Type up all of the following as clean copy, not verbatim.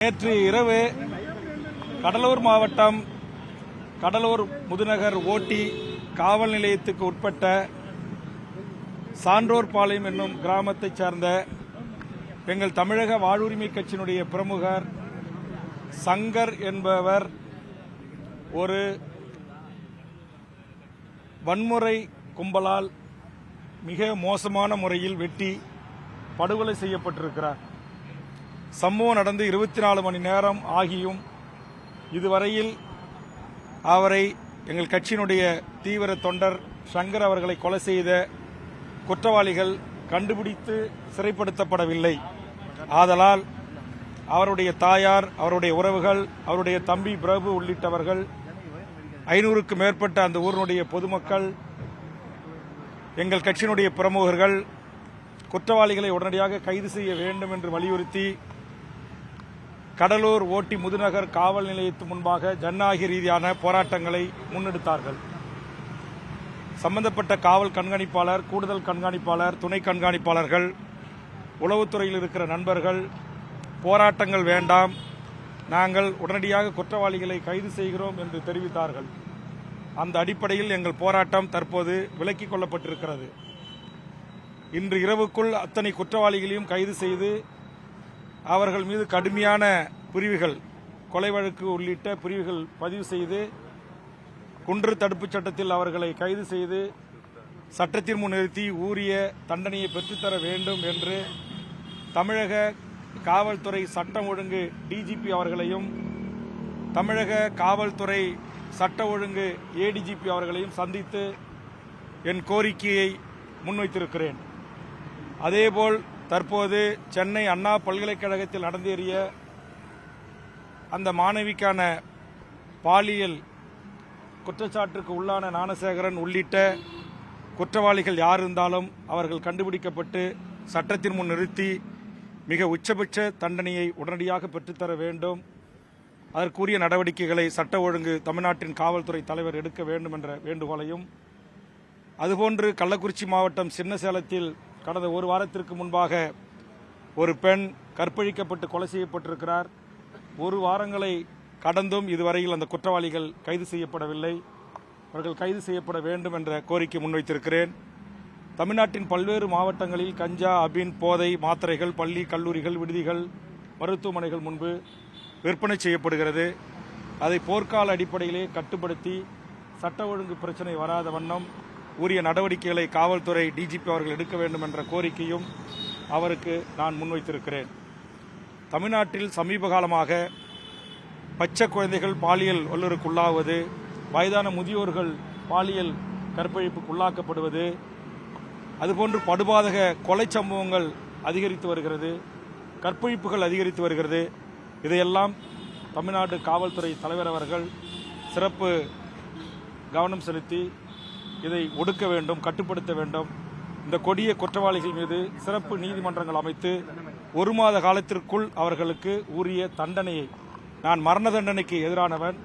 நேற்று இரவு கடலூர் மாவட்டம் கடலூர் முதுநகர் ஓட்டி காவல் நிலையத்துக்கு உட்பட்ட சான்றோர்பாளையம் என்னும் கிராமத்தைச் சேர்ந்த எங்கள் தமிழக வாழ்வுரிமை கட்சியினுடைய பிரமுகர் சங்கர் என்பவர் ஒரு வன்முறை கும்பலால் மிக மோசமான முறையில் வெட்டி படுகொலை செய்யப்பட்டிருக்கிறார். சம்பவம் நடந்து 24 மணி நேரம் ஆகியும் இதுவரையில் அவரை எங்கள் கட்சியினுடைய தீவிர தொண்டர் சங்கர் அவர்களை கொலை செய்த குற்றவாளிகள் கண்டுபிடித்து சிறைப்படுத்தப்படவில்லை. ஆதலால் அவருடைய தாயார், அவருடைய உறவுகள், அவருடைய தம்பி பிரபு உள்ளிட்டவர்கள் 500க்கும் மேற்பட்ட அந்த ஊரினுடைய பொதுமக்கள், எங்கள் கட்சியினுடைய பிரமுகர்கள் குற்றவாளிகளை உடனடியாக கைது செய்ய வேண்டும் என்று வலியுறுத்தி கடலூர் ஓட்டி முதுநகர் காவல் நிலையத்து முன்பாக ஜனநாயக ரீதியான போராட்டங்களை முன்னெடுத்தார்கள். சம்பந்தப்பட்ட காவல் கண்காணிப்பாளர், கூடுதல் கண்காணிப்பாளர், துணை கண்காணிப்பாளர்கள், உளவுத்துறையில் இருக்கிற நண்பர்கள் போராட்டங்கள் வேண்டாம், நாங்கள் உடனடியாக குற்றவாளிகளை கைது செய்கிறோம் என்று தெரிவித்தார்கள். அந்த அடிப்படையில் எங்கள் போராட்டம் தற்போது விலக்கிக் கொள்ளப்பட்டிருக்கிறது. இன்று இரவுக்குள் அத்தனை குற்றவாளிகளையும் கைது செய்து அவர்கள் மீது கடுமையான பிரிவுகள், கொலை வழக்கு உள்ளிட்ட பிரிவுகள் பதிவு செய்து குன்று தடுப்புச் சட்டத்தில் அவர்களை கைது செய்து சட்டத்தின் முன் நிறுத்தி உரிய தண்டனையை பெற்றுத்தர வேண்டும் என்று தமிழக காவல்துறை சட்டம் ஒழுங்கு டிஜிபி அவர்களையும் தமிழக காவல்துறை சட்ட ஒழுங்கு ஏடிஜிபி அவர்களையும் சந்தித்து என் கோரிக்கையை முன்வைத்திருக்கிறேன். அதேபோல் தற்போது சென்னை அண்ணா பல்கலைக்கழகத்தில் நடந்தேறிய அந்த மாணவிக்கான பாலியல் குற்றச்சாட்டுக்கு உள்ளான ஞானசேகரன் உள்ளிட்ட குற்றவாளிகள் யார் இருந்தாலும் அவர்கள் கண்டுபிடிக்கப்பட்டு சட்டத்தின் முன் நிறுத்தி மிக உச்சபட்ச தண்டனையை உடனடியாக பெற்றுத்தர வேண்டும். அதற்குரிய நடவடிக்கைகளை சட்ட ஒழுங்கு தமிழ்நாட்டின் காவல்துறை தலைவர் எடுக்க வேண்டும் என்ற வேண்டுகோளையும், அதுபோன்று கள்ளக்குறிச்சி மாவட்டம் சின்னசேலத்தில் கடந்த ஒரு வாரத்திற்கு முன்பாக ஒரு பெண் கற்பழிக்கப்பட்டு கொலை செய்யப்பட்டிருக்கிறார். ஒரு வாரங்களை கடந்தும் இதுவரையில் அந்த குற்றவாளிகள் கைது செய்யப்படவில்லை. அவர்கள் கைது செய்யப்பட வேண்டும் என்ற கோரிக்கை முன்வைத்திருக்கிறேன். தமிழ்நாட்டின் பல்வேறு மாவட்டங்களில் கஞ்சா, அபின், போதை மாத்திரைகள் பள்ளி, கல்லூரிகள், விடுதிகள், மருத்துவமனைகள் முன்பு விற்பனை செய்யப்படுகிறது. அதை போர்க்கால அடிப்படையிலே கட்டுப்படுத்தி சட்ட ஒழுங்கு பிரச்சினை வராத வண்ணம் உரிய நடவடிக்கைகளை காவல்துறை டிஜிபி அவர்கள் எடுக்க வேண்டும் என்ற கோரிக்கையும் அவருக்கு நான் முன்வைத்திருக்கிறேன். தமிழ்நாட்டில் சமீப காலமாக பச்சை குழந்தைகள் பாலியல் வல்லுறவுக்குள்ளாவது, வயதான முதியோர்கள் பாலியல் கற்பழிப்புக்கு உள்ளாக்கப்படுவது, அதுபோன்று படுபாதக கொலை சம்பவங்கள் அதிகரித்து வருகிறது, கற்பழிப்புகள் அதிகரித்து வருகிறது. இதையெல்லாம் தமிழ்நாடு காவல்துறை தலைவர் அவர்கள் சிறப்பு கவனம் செலுத்தி இதை ஒடுக்க வேண்டும், கட்டுப்படுத்த வேண்டும். இந்த கொடிய குற்றவாளிகள் மீது சிறப்பு நீதிமன்றங்கள் அமைத்து 1 மாத காலத்திற்குள் அவர்களுக்கு உரிய தண்டனையை, நான் மரண தண்டனைக்கு எதிரானவன்,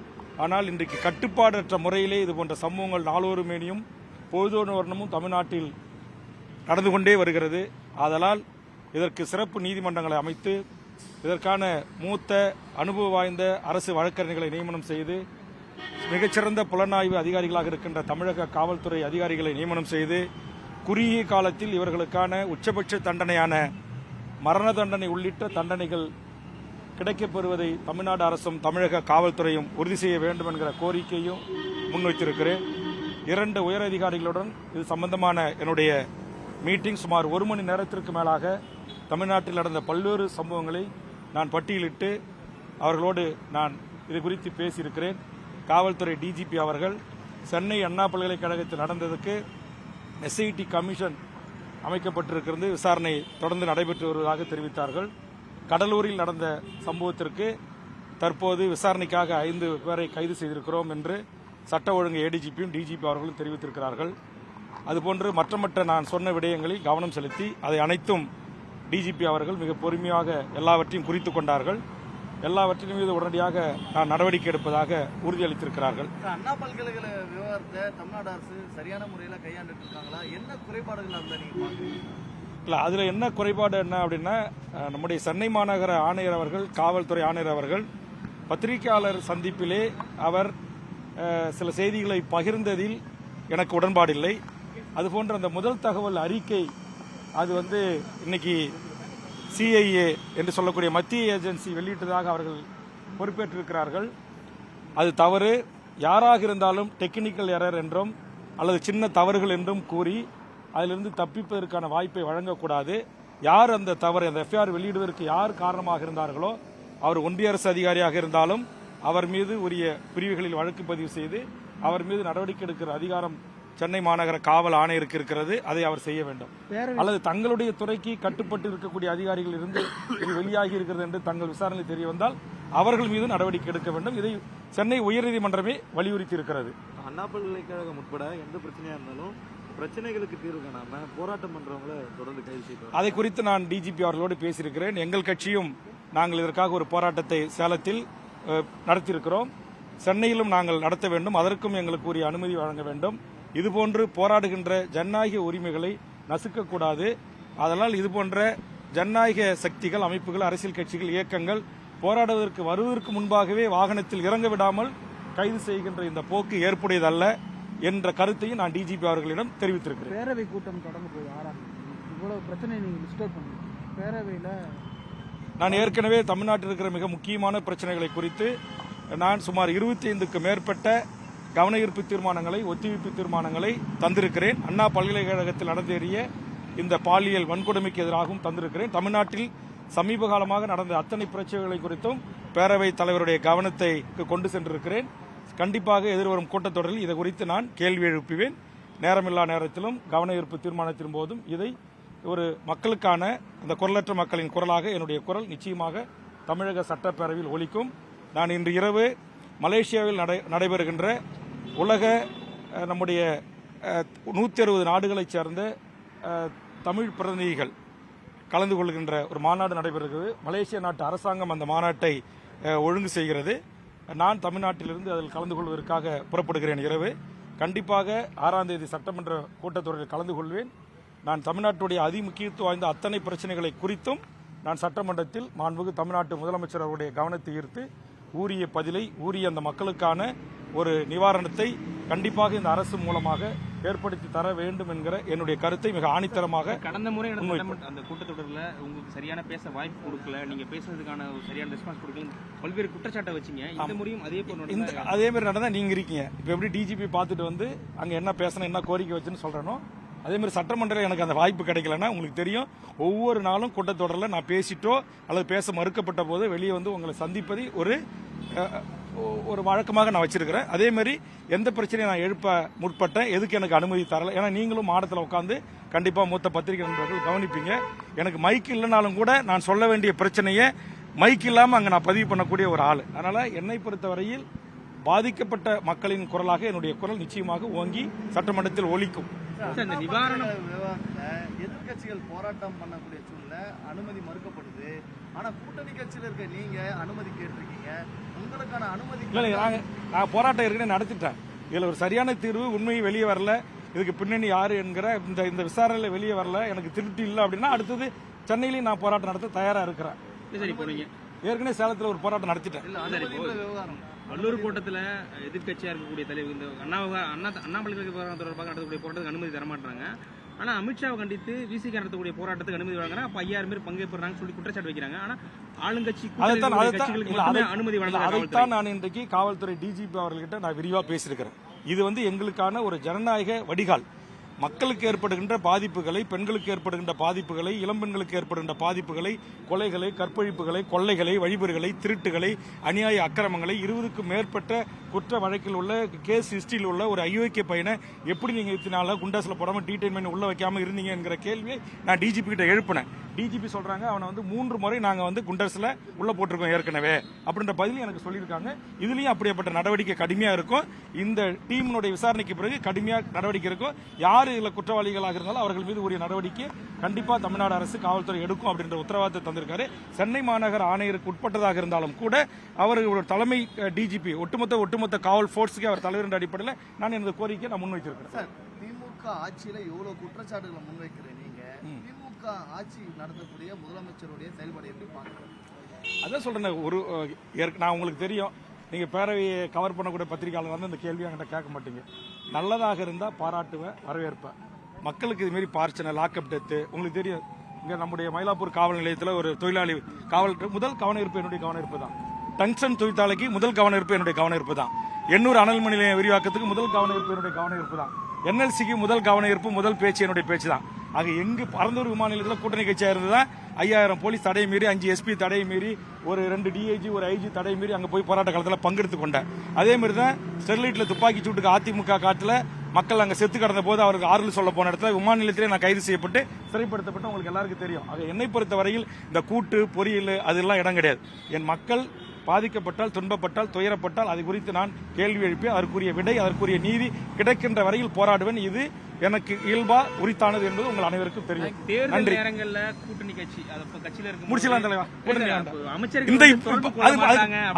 ஆனால் இன்றைக்கு கட்டுப்பாடற்ற முறையிலே இதுபோன்ற சம்பவங்கள் நாளொரு மேனியும் பொழுதொரு வருடமும் தமிழ்நாட்டில் நடந்து கொண்டே வருகிறது. ஆதலால் இதற்கு சிறப்பு நீதிமன்றங்களை அமைத்து இதற்கான மூத்த அனுபவ வாய்ந்த அரசு வழக்கறிஞர்களை நியமனம் செய்து மிகச்சிறந்த புலனாய்வு அதிகாரிகளாக இருக்கின்ற தமிழக காவல்துறை அதிகாரிகளை நியமனம் செய்து குறுகிய காலத்தில் இவர்களுக்கான உச்சபட்ச தண்டனையான மரண தண்டனை உள்ளிட்ட தண்டனைகள் கிடைக்கப்பெறுவதை தமிழ்நாடு அரசும் தமிழக காவல்துறையும் உறுதி செய்ய வேண்டும் என்கிற கோரிக்கையும் முன்வைத்திருக்கிறேன். 2 உயரதிகாரிகளுடன் இது சம்பந்தமான என்னுடைய மீட்டிங் சுமார் 1 மணி நேரத்திற்கு மேலாக தமிழ்நாட்டில் நடந்த பல்வேறு சம்பவங்களை நான் பட்டியலிட்டு அவர்களோடு நான் இது குறித்து பேசியிருக்கிறேன். காவல்துறை டிஜிபி அவர்கள் சென்னை அண்ணா பல்கலைக்கழகத்தில் நடந்ததுக்கு எஸ்ஐடி கமிஷன் அமைக்கப்பட்டிருக்கிறது, விசாரணை தொடர்ந்து நடைபெற்று வருவதாக தெரிவித்தார்கள். கடலூரில் நடந்த சம்பவத்திற்கு தற்போது விசாரணைக்காக 5 பேரை கைது செய்திருக்கிறோம் என்று சட்ட ஒழுங்கு ஏடிஜிபியும் டிஜிபி அவர்களும் தெரிவித்திருக்கிறார்கள். அதுபோன்று மற்ற நான் சொன்ன விடயங்களில் கவனம் செலுத்தி அதை அனைத்தும் டிஜிபி அவர்கள் மிக பொறுமையாக எல்லாவற்றையும் குறித்துக் கொண்டார்கள். எல்லாவற்றின் மீது உடனடியாக நான் நடவடிக்கை எடுப்பதாக உறுதியளித்திருக்கிறார்கள். அண்ணா பல்கலைக்கழக விவகாரத்தை தமிழ்நாடு அரசு சரியான முறையில் கையாண்டு இருக்காங்களா? என்ன குறைபாடுகள் அதில் நீங்க பாக்குறீங்க? இல்லை, அதில் என்ன குறைபாடு என்ன அப்படின்னா, நம்முடைய சென்னை மாநகர ஆணையர் அவர்கள், காவல்துறை ஆணையர் அவர்கள் பத்திரிகையாளர் சந்திப்பிலே அவர் சில செய்திகளை பகிர்ந்ததில் எனக்கு உடன்பாடில்லை. அதுபோன்ற அந்த முதல் தகவல் அறிக்கை அது வந்து இன்னைக்கு சிஐஏ என்று சொல்லக்கூடிய மத்திய ஏஜென்சி வெளியிட்டதாக அவர்கள் பொறுப்பேற்றிருக்கிறார்கள். அது தவறு. யாராக இருந்தாலும் டெக்னிக்கல் எரர் என்றும் அல்லது சின்ன தவறுகள் என்றும் கூறி அதிலிருந்து தப்பிப்பதற்கான வாய்ப்பை வழங்கக்கூடாது. யார் அந்த தவறு, அந்த எஃப்ஐஆர் வெளியிடுவதற்கு யார் காரணமாக இருந்தார்களோ அவர் ஒன்றிய அரசு அதிகாரியாக இருந்தாலும் அவர் மீது உரிய பிரிவுகளில் வழக்கு பதிவு செய்து அவர் மீது நடவடிக்கை எடுக்கிற அதிகாரம் சென்னை மாநகர காவல் ஆணையருக்கு இருக்கிறது. அதை அவர் செய்ய வேண்டும். அல்லது தங்களுடைய துறைக்கு கட்டுப்பட்டு இருக்கக்கூடிய அதிகாரிகள் இருந்து இது வெளியாகி இருக்கிறது என்று தங்கள் விசாரணை தெரிய வந்தால் அவர்கள் மீது நடவடிக்கை எடுக்க வேண்டும். இதை சென்னை உயர்நீதிமன்றமே வலியுறுத்தி இருக்கிறது. அண்ணா பல்கலைக்கழகம் உட்பட எந்த பிரச்சனையா இருந்தாலும் பிரச்சனைகளுக்கு தீர்வு காணாம போராட்டம் பண்றவங்களை தொடர்ந்து கைது செய்வார். அதை குறித்து நான் டிஜிபி அவர்களோடு பேசியிருக்கிறேன். எங்கள் கட்சியும் நாங்கள் இதற்காக ஒரு போராட்டத்தை சேலத்தில் நடத்தியிருக்கிறோம். சென்னையிலும் நாங்கள் நடத்த வேண்டும். அதற்கும் எங்களுக்கு உரிய அனுமதி வழங்க வேண்டும். இதுபோன்று போராடுகின்ற ஜனநாயக உரிமைகளை நசுக்கக்கூடாது. அதனால் இதுபோன்ற ஜனநாயக சக்திகள், அமைப்புகள், அரசியல் கட்சிகள், இயக்கங்கள் போராடுவதற்கு வருவதற்கு முன்பாகவே வாகனத்தில் இறங்க விடாமல் கைது செய்கின்ற இந்த போக்கு ஏற்புடையதல்ல என்ற கருத்தையும் நான் டிஜிபி அவர்களிடம் தெரிவித்திருக்கிறேன். பேரவை கூட்டம் தொடங்க போது இவ்வளவு பிரச்சனை நீங்க டிஸ்டர்ப் பண்ணுங்க. பேரவையில் நான் ஏற்கனவே தமிழ்நாட்டில் இருக்கிற மிக முக்கியமான பிரச்சனைகளை குறித்து நான் சுமார் 25க்கு மேற்பட்ட கவன ஈர்ப்பு தீர்மானங்களை, ஒத்திவைப்பு தீர்மானங்களை தந்திருக்கிறேன். அண்ணா பல்கலைக்கழகத்தில் நடந்தேறிய இந்த பாலியல் வன்கொடுமைக்கு எதிராகவும் தந்திருக்கிறேன். தமிழ்நாட்டில் சமீப காலமாக நடந்த அத்தனை பிரச்சனைகளை குறித்தும் பேரவைத் தலைவருடைய கவனத்தை கொண்டு சென்றிருக்கிறேன். கண்டிப்பாக எதிர்வரும் கூட்டத்தொடரில் இதை குறித்து நான் கேள்வி எழுப்புவேன். நேரமில்லா நேரத்திலும் கவன ஈர்ப்பு தீர்மானத்தின் போதும் இதை ஒரு மக்களுக்கான, அந்த குரலற்ற மக்களின் குரலாக என்னுடைய குரல் நிச்சயமாக தமிழக சட்டப்பேரவையில் ஒலிக்கும். நான் இன்று இரவு மலேசியாவில் நடைபெறுகின்ற உலக நம்முடைய 160 நாடுகளைச் சேர்ந்த தமிழ் பிரதிநிதிகள் கலந்து கொள்கின்ற ஒரு மாநாடு நடைபெறுகிறது. மலேசிய நாட்டு அரசாங்கம் அந்த மாநாட்டை ஒழுங்கு செய்கிறது. நான் தமிழ்நாட்டிலிருந்து அதில் கலந்து கொள்வதற்காக புறப்படுகிறேன். இரவு கண்டிப்பாக 6ஆம் தேதி சட்டமன்ற கூட்டத்தொடரில் கலந்து கொள்வேன். நான் தமிழ்நாட்டுடைய அதிமுக்கியத்துவம் வாய்ந்த அத்தனை பிரச்சனைகளை குறித்தும் நான் சட்டமன்றத்தில் மாண்புமிகு தமிழ்நாட்டு முதலமைச்சர் அவருடைய கவனத்தை ஈர்த்து ஊரிய பதிலை, ஊரிய அந்த மக்களுக்கான ஒரு நிவாரணத்தை கண்டிப்பாக இந்த அரசு மூலமாக ஏற்படுத்தி தர வேண்டும் என்கிற என்னுடைய கருத்தை மிக ஆணித்தரமாக கடந்த முறை அந்த கூட்டத்தொடரில் உங்களுக்கு சரியான பேச வாய்ப்பு கொடுக்கல, நீங்க பேசுறதுக்கான ஒரு சரியான ரெஸ்பான்ஸ் கொடுக்கல, பல்வேறு குற்றச்சாட்டை வச்சீங்க. இந்த முறையும் அதே மாதிரி நடந்தா நீங்க இருக்கீங்க. இப்ப எப்படி டிஜிபி பார்த்துட்டு வந்து அங்க என்ன பேசணும், என்ன கோரிக்கை வச்சுன்னு சொல்றேனோ அதே மாதிரி சட்டமன்றத்தில் எனக்கு அந்த வாய்ப்பு கிடைக்கலன்னா உங்களுக்கு தெரியும், ஒவ்வொரு நாளும் கூட்டத்தொடரில் நான் பேசிட்டோ அல்லது பேச மறுக்கப்பட்ட போது வெளியே வந்து உங்களை சந்திப்பதை ஒரு வழக்கமாக நான் வச்சிருக்கிறேன். அதே மாதிரி எந்த பிரச்சனையும் நான் எழுப்ப முற்பட்டேன், எதுக்கு எனக்கு அனுமதி தரல. ஏன்னா நீங்களும் மாடத்தில் உட்காந்து கண்டிப்பாக மூத்த பத்திரிகை நண்பர்கள் கவனிப்பீங்க. எனக்கு மைக் இல்லைனாலும் கூட நான் சொல்ல வேண்டிய பிரச்சனையை மைக் இல்லாமல் அங்கே நான் பதிவு பண்ணக்கூடிய ஒரு ஆள். அதனால் என்னை பொறுத்தவரையில் பாதிக்கப்பட்ட மக்களின் குரலாக என்னுடைய குரல் நிச்சயமாக ஓங்கி சட்டமன்றத்தில் ஒலிக்கும். எதிர்கட்சிகள் போராட்டம் பண்ணக்கூடிய சூழ்நிலை அனுமதி மறுக்கப்படுது. ஆனா கூட்டணி கட்சியில் இருக்க நீங்க அனுமதி கேட்டிருக்கீங்க. உங்களுக்கான அனுமதி நான் போராட்டம் ஏற்கனவே நடத்திட்டேன். இதுல ஒரு சரியான தீர்வு உண்மையை வெளியே வரல, இதுக்கு பின்னணி யாரு என்கிற இந்த விசாரணையில வெளியே வரல, எனக்கு திருப்தி இல்லை அப்படின்னா அடுத்தது சென்னையிலையும் நான் போராட்டம் நடத்த தயாரா இருக்கிறேன். ஏற்கனவே சேலத்தில் ஒரு போராட்டம் நடத்திட்டேன். வள்ளூர் கூட்டத்தில் எதிர்கட்சியா இருக்கக்கூடிய தலைவர் இந்த அண்ணா பல்கலைக்கழகம் தொடர்பாக நடத்தக்கூடிய போராட்டத்துக்கு அனுமதி தரமாட்டாங்க. ஆனா அமித்ஷாவை கண்டித்து விசிக நடத்தக்கூடிய போராட்டத்துக்கு அனுமதி வழங்குறாங்க. அப்ப 5000 பேர் பங்கேற்றாங்க சொல்லி குற்றச்சாட்டு வைக்கிறாங்க. ஆனா ஆளுங்கட்சி அனுமதி அதைத்தான் நான் இன்றைக்கு காவல்துறை டிஜிபி அவர்கிட்ட நான் விரிவா பேசியிருக்கிறேன். இது வந்து எங்களுக்கான ஒரு ஜனநாயக வடிகால். மக்களுக்கு ஏற்படுகின்ற பாதிப்புகளை, பெண்களுக்கு ஏற்படுகின்ற பாதிப்புகளை, இளம்பெண்களுக்கு ஏற்படுகின்ற பாதிப்புகளை, கொலைகளை, கற்பழிப்புகளை, கொள்ளைகளை, வழிபறிகளை, திருட்டுகளை, அநியாய அக்கிரமங்களை, 20க்கும் மேற்பட்ட குற்ற வழக்கில் உள்ள கேஸ் ஹிஸ்டரியில் உள்ள ஒரு அயோக்கிய பையனை எப்படி நீங்க இத்தனால குண்டாஸ்ல போடாம டீடைன் பண்ணி உள்ள வைக்காம இருந்தீங்க என்கிற கேள்வியை நான் டிஜிபி கிட்ட எழுப்பினேன். டிஜிபி சொல்றாங்க அவனை வந்து 3 முறை நாங்க வந்து குண்டர்ஸ்ல உள்ள போட்டிருக்கோம் ஏற்கனவே அப்படின்ற பதில் எனக்கு சொல்லியிருக்காங்க. இதுலயும் அப்படிப்பட்ட நடவடிக்கை கடுமையா இருக்கும். இந்த டீமினுடைய விசாரணைக்கு பிறகு கடுமையா நடவடிக்கை இருக்கும். யார் இதுல குற்றவாளிகளாக இருந்தாலும் அவர்கள் மீது உரிய நடவடிக்கை கண்டிப்பா தமிழ்நாடு அரசு காவல்துறை எடுக்கும் அப்படின்ற உத்தரவாதத்தை தந்திருக்காரு. சென்னை மாநகர ஆணையருக்கு உட்பட்டதாக இருந்தாலும் கூட அவர்களோட தலைமை டிஜிபி ஒட்டுமொத்த காவல் போர்ஸுக்கு அவர் தலைவர் அடிப்படையில் நான் எனது கோரிக்கையை நான் முன்வைத்திருக்கிறேன். திமுக ஆட்சியில எவ்வளவு குற்றச்சாட்டுகளை முன்வைக்கிறேன். நீங்க திமுக ஆட்சி நடத்தக்கூடிய முதலமைச்சருடைய செயல்பாடு எப்படி பார்க்குறேன்? அதான் சொல்றேன். நான் உங்களுக்கு தெரியும், நீங்க பேரவையை கவர் பண்ணக்கூடிய பத்திரிகையாளர் வந்து இந்த கேள்வி என்கிட்ட கேட்க மாட்டீங்க. நல்லதாக இருந்தா பாராட்டுவேன், வரவேற்பேன். மக்களுக்கு இது மாதிரி பார்ச்சனை, லாக்அப் டெத்து உங்களுக்கு தெரியும். இங்க நம்முடைய மயிலாப்பூர் காவல் நிலையத்தில் ஒரு தொழிலாளி காவல் முதல் கவன ஈர்ப்பு என்னுடைய கவன ஈர்ப்பு தான். டங்ஸ்டன் தொழிற்சாலைக்கு முதல் கவன ஈர்ப்பு என்னுடைய கவன ஈர்ப்பு தான். எண்ணூர் அனல் மின் நிலையம் விரிவாக்கத்துக்கு முதல் கவன ஈர்ப்பு என்னுடைய கவன ஈர்ப்பு தான். NLCக்கு முதல் கவன ஈர்ப்பு, முதல் பேச்சு என்னுடைய பேச்சு தான். ஆக எங்கு பரந்தூர் விமான நிலையத்தில் கூட்டணி கட்சியாக இருந்ததுதான் 5000 போலீஸ் தடை மீறி, 5 SP தடை மீறி, ஒரு 2 DIG, ஒரு IG தடை மீறி அங்கே போய் போராட்ட காலத்தில் பங்கெடுத்து கொண்டேன். அதே மாதிரி தான் ஸ்டெர்லைட்டில் துப்பாக்கி சூட்டுக்கு அதிமுக காட்டில் மக்கள் அங்கே செத்து கடந்த போது அவருக்கு ஆறுதல் சொல்ல போன இடத்துல விமான நிலையத்திலே நான் கைது செய்யப்பட்டு சிறைப்படுத்தப்பட்டு உங்களுக்கு எல்லாருக்கும் தெரியும். ஆக என்னை பொறுத்த வரையில் இந்த கூட்டு பொறியியல் அதெல்லாம் இடம் கிடையாது. என் மக்கள் பாதிக்கப்பட்டால், துன்பப்பட்டால், துயரப்பட்டால் அது குறித்து நான் கேள்வி எழுப்பி அதற்குரிய விடை, அதற்குரிய நீதி கிடைக்கின்ற வரையில் போராடுவேன். இது எனக்கு இயல்பா உரித்தானது என்பது உங்கள் அனைவருக்கும் தெரியும். தேர்தல் நேரங்கள்ல கூட்டணி கட்சி கட்சியில இருக்க முடிச்சலாம் தலைவா.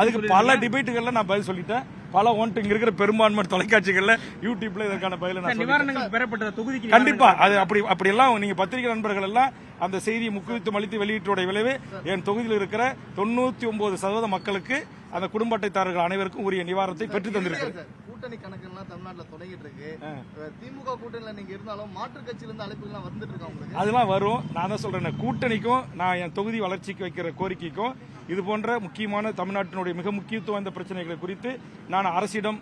அதுக்கு பல டிபேட்டுகள்ல நான் பதில் சொல்லிட்டேன். பல இங்க இருக்கிற பெரும்பான்மை தொலைக்காட்சிகள்ல யூடியூப்ல இதற்கான பதில நான் நிவாரணங்கள் பெறப்பட்ட தொகுதிக்கு கண்டிப்பா அது அப்படி எல்லாம் நீங்க பத்திரிகை நண்பர்கள் எல்லாம் அந்த செய்தியை முக்கியத்துவம் அளித்து வெளியிட்டுடைய விளைவு என் தொகுதியில் இருக்கிற 99% மக்களுக்கு அந்த குடும்ப அட்டைதாரர்கள் அனைவருக்கும் உரிய நிவாரணத்தை பெற்று தந்திருக்கிறது. கூட்டணி கணக்கெல்லாம் தமிழ்நாட்டில் தொடங்கிட்டு இருக்கு. திமுக கூட்டணியில நீங்க இருந்தாலும் மாற்று கட்சியில இருந்து அழைப்புகள்லாம் வந்துட்டு இருக்காங்க. அதெல்லாம் வரும். நான் தான் சொல்றேன், கூட்டணிக்கும் நான் என் தொகுதி வளர்ச்சிக்கு வைக்கிற கோரிக்கைக்கும் இது போன்ற முக்கியமான தமிழ்நாட்டினுடைய மிக முக்கியத்துவம் வாய்ந்த பிரச்சனைகளை குறித்து நான் அரசிடம்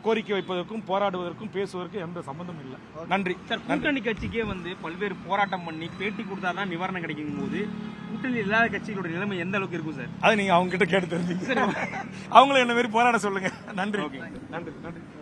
கோரிக்கை வைப்பதற்கும் போராடுவதற்கும் பேசுவதற்கும் எந்த சம்பந்தமும் இல்லை. நன்றி. கூட்டணி கட்சிக்கே பல்வேறு போராட்டம் பண்ணி பேட்டி கொடுத்தாதான் நிவாரணம் கிடைக்கும் போது கூட்டணி இல்லாத கட்சிகளோட நிலைமை எந்த அளவுக்கு இருக்கும் சார்? அதை நீங்க அவங்க கிட்ட கேட்டு தெரிஞ்சுங்க. அவங்களும் என்ன மாதிரி போராட சொல்லுங்க. நன்றி. நன்றி.